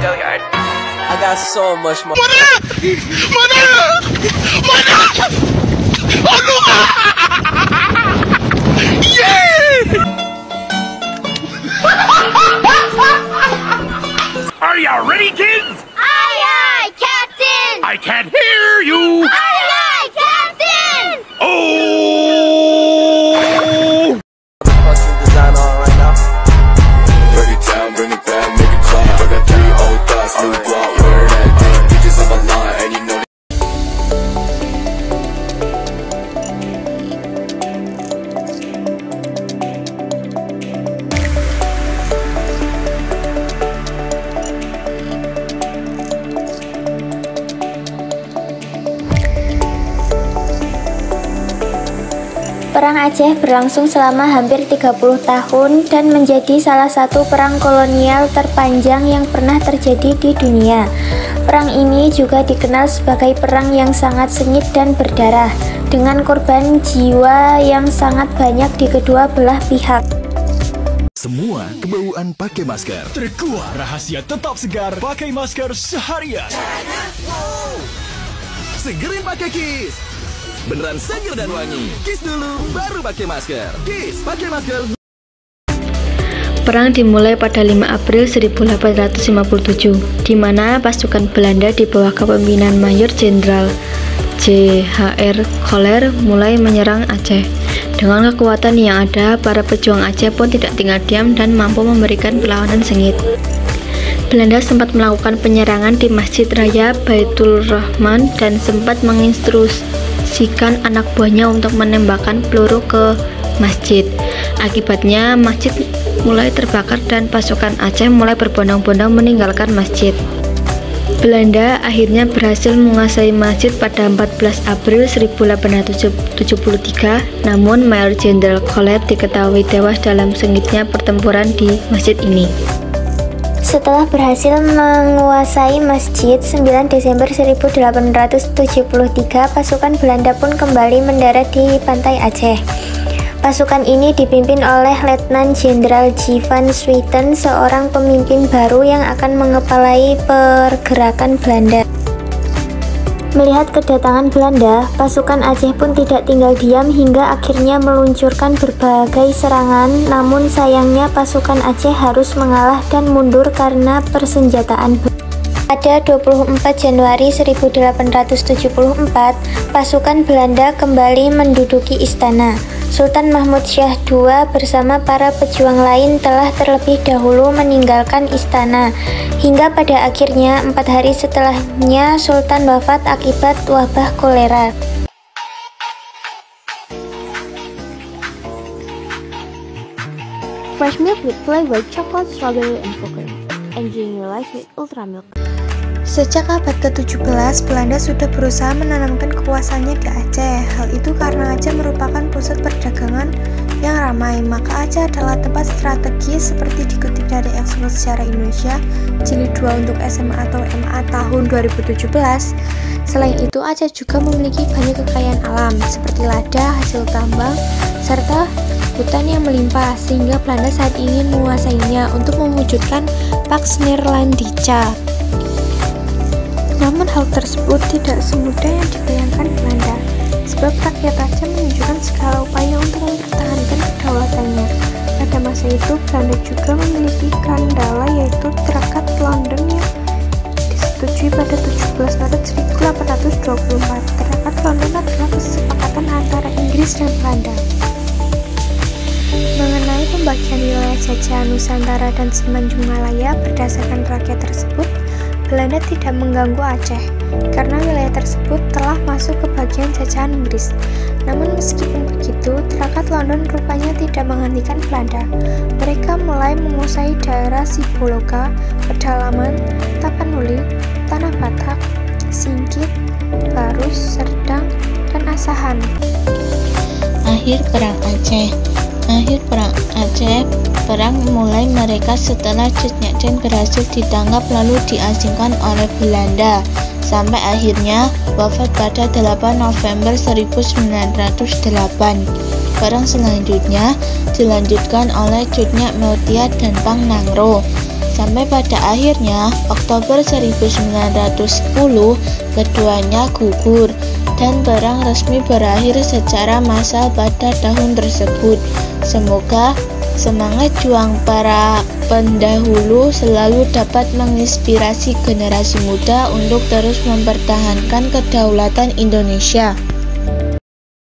I got so much more. Are you ready, kids? Aye, aye, Captain! I can't hear you! Aye, aye, Captain! Oh! Fucking design on right now. Break it down, bring it back, make it clap. I got 3 old thoughts, new block, where that thing, bitches on my line, and you know Perang Aceh berlangsung selama hampir 30 tahun dan menjadi salah satu perang kolonial terpanjang yang pernah terjadi di dunia. Perang ini juga dikenal sebagai perang yang sangat sengit dan berdarah, dengan korban jiwa yang sangat banyak di kedua belah pihak. Semua kebauan pakai masker. Terkuat rahasia tetap segar pakai masker seharian. Segerin pakai Kiss. Beneran seger dan wangi. Kiss dulu, baru pakai masker. Kiss, pakai masker. Perang dimulai pada 5 April 1857, di mana pasukan Belanda di bawah kepemimpinan Mayor Jenderal J.H.R. Koller mulai menyerang Aceh. Dengan kekuatan yang ada, para pejuang Aceh pun tidak tinggal diam dan mampu memberikan perlawanan sengit. Belanda sempat melakukan penyerangan di Masjid Raya Baitul Rahman dan sempat menginstruksikan anak buahnya untuk menembakkan peluru ke masjid. Akibatnya, masjid mulai terbakar dan pasukan Aceh mulai berbondong-bondong meninggalkan masjid. Belanda akhirnya berhasil menguasai masjid pada 14 April 1873, namun Mayor Jenderal Koller diketahui tewas dalam sengitnya pertempuran di masjid ini. Setelah berhasil menguasai masjid 9 Desember 1873, pasukan Belanda pun kembali mendarat di pantai Aceh. Pasukan ini dipimpin oleh Letnan Jenderal J. van Swieten, seorang pemimpin baru yang akan mengepalai pergerakan Belanda. Melihat kedatangan Belanda, pasukan Aceh pun tidak tinggal diam hingga akhirnya meluncurkan berbagai serangan, namun sayangnya pasukan Aceh harus mengalah dan mundur karena persenjataan. Pada 24 Januari 1874, pasukan Belanda kembali menduduki istana. Sultan Mahmud Syah II bersama para pejuang lain telah terlebih dahulu meninggalkan istana, hingga pada akhirnya 4 hari setelahnya Sultan wafat akibat wabah kolera. Fresh milk with flavored chocolate, strawberry, and coconut. Enjoying your life with Ultra Milk. Sejak abad ke-17, Belanda sudah berusaha menanamkan kekuasaannya di Aceh. Hal itu karena Aceh merupakan pusat perdagangan yang ramai, maka Aceh adalah tempat strategis seperti dikutip dari Explore Sejarah Indonesia Jilid 2 untuk SMA atau MA tahun 2017. Selain itu, Aceh juga memiliki banyak kekayaan alam seperti lada, hasil tambang, serta hutan yang melimpah, sehingga Belanda saat ingin menguasainya untuk mewujudkan Pax Neerlandica. Namun hal tersebut tidak semudah yang dibayangkan Belanda, sebab rakyat Aceh menunjukkan segala upaya untuk mempertahankan kedaulatannya. Pada masa itu, Belanda juga memiliki kendala, yaitu Traktat London yang disetujui pada 17 Maret 1824. Traktat London adalah kesepakatan antara Inggris dan Belanda mengenai pembagian wilayah jajahan Nusantara dan Semenanjung Malaya. Berdasarkan rakyat tersebut, Belanda tidak mengganggu Aceh karena wilayah tersebut telah masuk ke bagian jajahan Inggris. Namun meskipun begitu, Traktat London rupanya tidak menghentikan Belanda. Mereka mulai menguasai daerah Sibologa, Pedalaman, Tapanuli, Tanah Batak, Singkit, Barus, Serdang, dan Asahan. Akhir Perang Aceh. Perang mulai mereka setelah Cut Nyak Dien berhasil ditangkap lalu diasingkan oleh Belanda, sampai akhirnya wafat pada 8 November 1908. Perang selanjutnya dilanjutkan oleh Cut Nyak Meutia dan Pang Nangro. Sampai pada akhirnya Oktober 1910 keduanya gugur dan perang resmi berakhir secara massal pada tahun tersebut. Semoga semangat juang para pendahulu selalu dapat menginspirasi generasi muda untuk terus mempertahankan kedaulatan Indonesia.